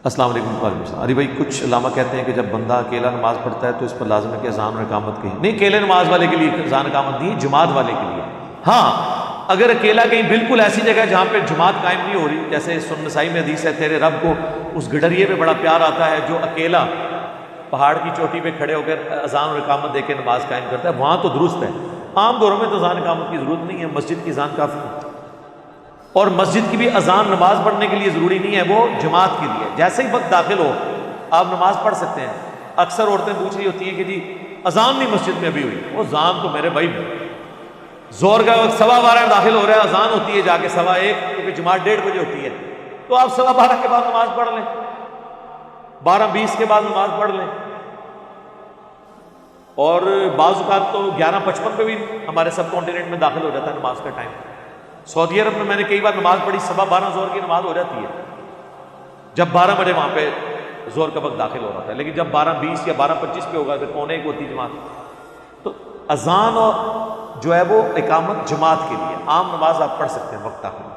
السلام علیکم. وعلیکم السلام. علی بھائی کچھ علماء کہتے ہیں کہ جب بندہ اکیلا نماز پڑھتا ہے تو اس پر لازم ہے کہ اذان اور اقامت کی نہیں. اکیلے نماز والے کے لیے اذان اقامت نہیں، جماعت والے کے لیے. ہاں اگر اکیلا کہیں بالکل ایسی جگہ ہے جہاں پہ جماعت قائم نہیں ہو رہی، جیسے سنن نسائی میں حدیث ہے تیرے رب کو اس گڈریے پہ بڑا پیار آتا ہے جو اکیلا پہاڑ کی چوٹی پہ کھڑے ہو کر اذان اور اقامت دے کے نماز قائم کرتا ہے، وہاں تو درست ہے. عام دوروں میں تو اذان اقامت کی ضرورت نہیں ہے، مسجد کی اذان کافی ہے. اور مسجد کی بھی اذان نماز پڑھنے کے لیے ضروری نہیں ہے، وہ جماعت کے لیے. جیسے ہی وقت داخل ہو آپ نماز پڑھ سکتے ہیں. اکثر عورتیں پوچھ رہی ہوتی ہیں کہ جی اذان نہیں مسجد میں ابھی ہوئی. وہ اذان تو میرے بھائی زور کا وقت 12:15 داخل ہو رہا ہے، اذان ہوتی ہے جا کے 1:15 کیونکہ جماعت 1:30 بجے ہوتی ہے، تو آپ 12:15 کے بعد نماز پڑھ لیں، 12:20 کے بعد نماز پڑھ لیں. اور بعض اوقات تو 11:55 پہ بھی ہمارے سب کانٹیننٹ میں داخل ہو جاتا ہے نماز کا ٹائم. سعودی عرب میں نے کئی بار نماز پڑھی 12:15 زور کی نماز ہو جاتی ہے جب 12 بجے وہاں پہ زور کا وقت داخل ہو رہا تھا. لیکن جب 12:20 یا 12:25 پہ ہوگا پھر 12:45 ہوتی جماعت. تو اذان اور جو ہے وہ اقامت جماعت کے لیے، عام نماز آپ پڑھ سکتے ہیں وقت داخل.